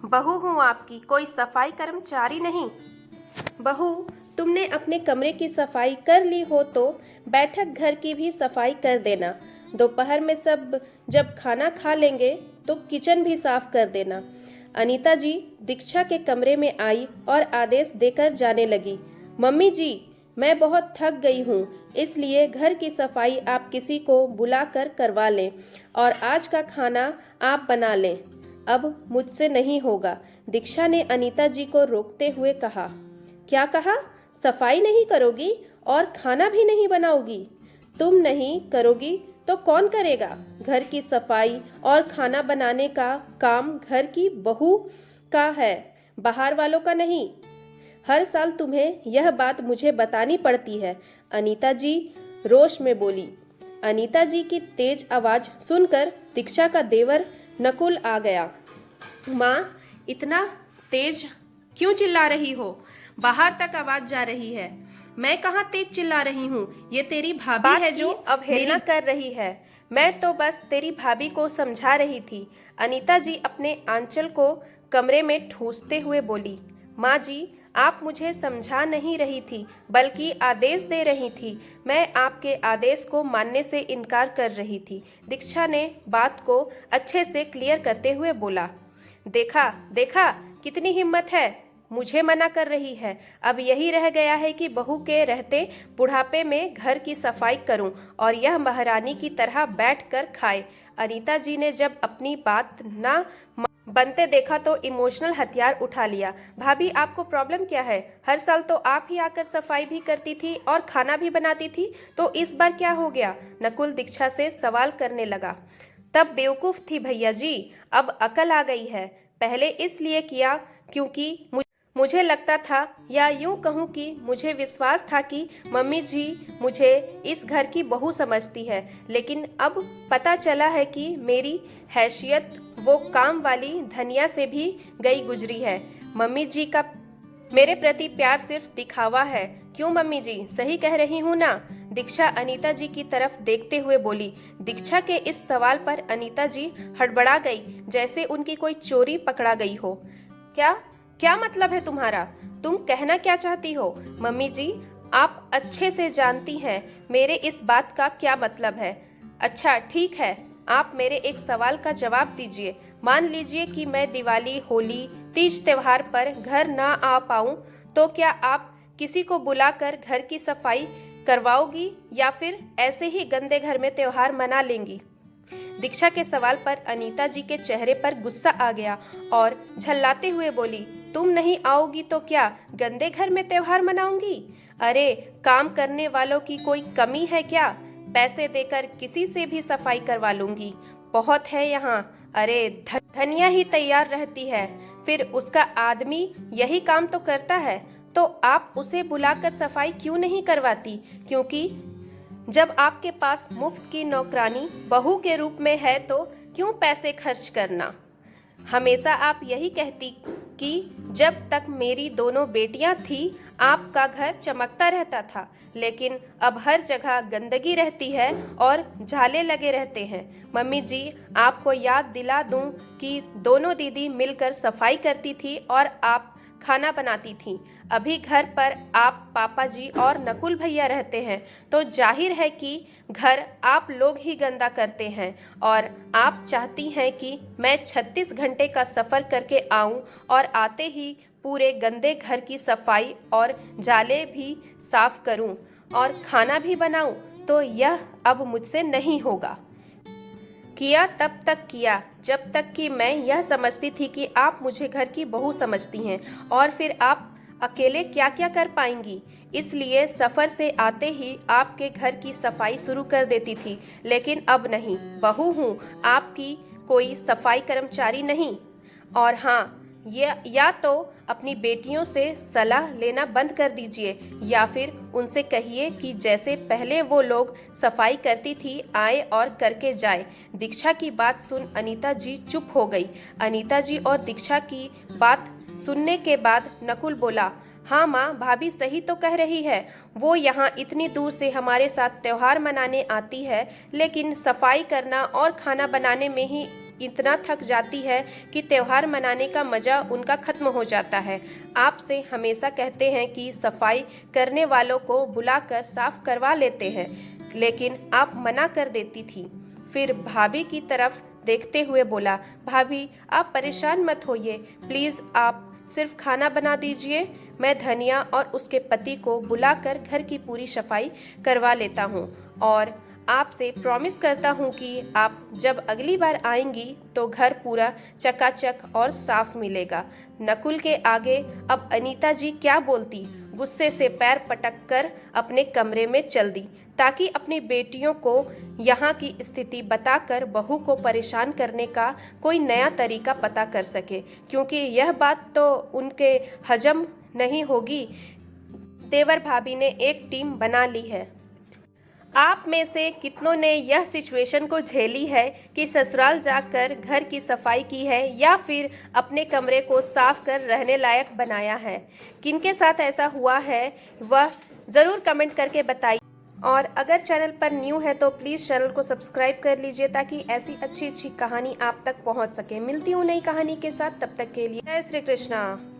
बहू हूँ आपकी, कोई सफाई कर्मचारी नहीं। बहू, तुमने अपने कमरे की सफाई कर ली हो तो बैठक घर की भी सफाई कर देना। दोपहर में सब जब खाना खा लेंगे तो किचन भी साफ कर देना। अनीता जी दीक्षा के कमरे में आई और आदेश देकर जाने लगी। मम्मी जी, मैं बहुत थक गई हूँ, इसलिए घर की सफाई आप किसी को बुलाकर करवा लें और आज का खाना आप बना लें। अब मुझसे नहीं होगा, दीक्षा ने अनीता जी को रोकते हुए कहा। क्या कहा? सफाई नहीं करोगी और खाना भी नहीं बनाओगी? तुम नहीं करोगी तो कौन करेगा? घर की सफाई और खाना बनाने का काम घर की बहू का है, बाहर वालों का नहीं। हर साल तुम्हें यह बात मुझे बतानी पड़ती है, अनीता जी रोष में बोली। अनीता जी की तेज आवाज सुनकर दीक्षा का देवर नकुल आ गया। माँ, इतना तेज क्यों चिल्ला रही हो? बाहर तक आवाज जा रही है। मैं कहाँ तेज चिल्ला रही हूँ, ये तेरी भाभी है जो अवहेलना कर रही है। मैं तो बस तेरी भाभी को समझा रही थी। अनीता जी अपने आंचल को कमरे में ठूंसते हुए बोली। माँ जी, आप मुझे समझा नहीं रही थी बल्कि आदेश दे रही थी। मैं आपके आदेश को मानने से इनकार कर रही थी। दीक्षा ने बात को अच्छे से क्लियर करते हुए बोला। देखा देखा, कितनी हिम्मत है, मुझे मना कर रही है। अब यही रह गया है कि बहू के रहते बुढ़ापे में घर की सफाई करूं और यह महारानी की तरह बैठकर खाए। अनीता जी ने जब अपनी बात ना बनते देखा तो इमोशनल हथियार उठा लिया। भाभी, आपको प्रॉब्लम क्या है? हर साल तो आप ही आकर सफाई भी करती थी और खाना भी बनाती थी, तो इस बार क्या हो गया? नकुल दीक्षा से सवाल करने लगा। तब बेवकूफ थी भैया जी, अब अकल आ गई है। पहले इसलिए किया क्योंकि मुझे लगता था, या यूं कहूं कि मुझे विश्वास था कि मम्मी जी मुझे इस घर की बहू समझती है। लेकिन अब पता चला है कि मेरी हैसियत वो काम वाली धनिया से भी गई गुजरी है। मम्मी जी का मेरे प्रति प्यार सिर्फ दिखावा है। क्यों मम्मी जी, सही कह रही हूँ ना? दीक्षा अनीता जी की तरफ देखते हुए बोली। दीक्षा के इस सवाल पर अनीता जी हड़बड़ा गई, जैसे उनकी कोई चोरी पकड़ा गई हो। क्या क्या मतलब है तुम्हारा? तुम कहना क्या चाहती हो? मम्मी जी, आप अच्छे से जानती हैं मेरे इस बात का क्या मतलब है। अच्छा ठीक है, आप मेरे एक सवाल का जवाब दीजिए। मान लीजिए कि मैं दिवाली, होली, तीज त्योहार पर घर ना आ पाऊं, तो क्या आप किसी को बुलाकर घर की सफाई करवाओगी या फिर ऐसे ही गंदे घर में त्योहार मना लेंगी? दीक्षा के सवाल पर अनीता जी के चेहरे पर गुस्सा आ गया और झल्लाते हुए बोली। तुम नहीं आओगी तो क्या गंदे घर में त्योहार मनाऊंगी? अरे, काम करने वालों की कोई कमी है क्या? पैसे देकर किसी से भी सफाई करवा लूंगी, बहुत है यहाँ। अरे, धनिया ही तैयार रहती है, फिर उसका आदमी यही काम तो करता है, तो आप उसे बुलाकर सफाई क्यों नहीं करवाती? क्योंकि जब आपके पास मुफ्त की नौकरानी बहू के रूप में है तो क्यों पैसे खर्च करना? हमेशा आप यही कहती कि जब तक मेरी दोनों बेटियां थी आपका घर चमकता रहता था, लेकिन अब हर जगह गंदगी रहती है और झाले लगे रहते हैं। मम्मी जी, आपको याद दिला दूं कि दोनों दीदी मिलकर सफाई करती थी और आप खाना बनाती थी। अभी घर पर आप, पापा जी और नकुल भैया रहते हैं, तो जाहिर है कि घर आप लोग ही गंदा करते हैं और आप चाहती हैं कि मैं 36 घंटे का सफ़र करके आऊं और आते ही पूरे गंदे घर की सफाई और जाले भी साफ करूं और खाना भी बनाऊं, तो यह अब मुझसे नहीं होगा। किया तब तक किया जब तक कि मैं यह समझती थी कि आप मुझे घर की बहू समझती हैं और फिर आप अकेले क्या क्या कर पाएंगी, इसलिए सफ़र से आते ही आपके घर की सफाई शुरू कर देती थी। लेकिन अब नहीं, बहू हूँ आपकी, कोई सफाई कर्मचारी नहीं। और हाँ, या तो अपनी बेटियों से सलाह लेना बंद कर दीजिए या फिर उनसे कहिए कि जैसे पहले वो लोग सफाई करती थी आए और करके जाए। दीक्षा की बात सुन अनीता जी चुप हो गई। अनीता जी और दीक्षा की बात सुनने के बाद नकुल बोला। हाँ माँ, भाभी सही तो कह रही है, वो यहाँ इतनी दूर से हमारे साथ त्योहार मनाने आती है, लेकिन सफाई करना और खाना बनाने में ही इतना थक जाती है कि त्योहार मनाने का मज़ा उनका ख़त्म हो जाता है। आपसे हमेशा कहते हैं कि सफाई करने वालों को बुलाकर साफ करवा लेते हैं, लेकिन आप मना कर देती थी। फिर भाभी की तरफ देखते हुए बोला, भाभी आप परेशान मत होइए, प्लीज़ आप सिर्फ खाना बना दीजिए। मैं धनिया और उसके पति को बुलाकर घर की पूरी सफाई करवा लेता हूँ और आपसे प्रॉमिस करता हूँ कि आप जब अगली बार आएंगी तो घर पूरा चकाचक और साफ मिलेगा। नकुल के आगे अब अनीता जी क्या बोलती। गुस्से से पैर पटक कर अपने कमरे में चल दी ताकि अपनी बेटियों को यहाँ की स्थिति बताकर बहू को परेशान करने का कोई नया तरीका पता कर सके, क्योंकि यह बात तो उनके हजम नहीं होगी। देवर भाभी ने एक टीम बना ली है। आप में से कितनों ने यह सिचुएशन को झेली है कि ससुराल जाकर घर की सफाई की है या फिर अपने कमरे को साफ कर रहने लायक बनाया है? किनके साथ ऐसा हुआ है वह ज़रूर कमेंट करके बताइए। और अगर चैनल पर न्यू है तो प्लीज़ चैनल को सब्सक्राइब कर लीजिए ताकि ऐसी अच्छी अच्छी कहानी आप तक पहुंच सके। मिलती हूँ नई कहानी के साथ, तब तक के लिए जय श्री कृष्णा।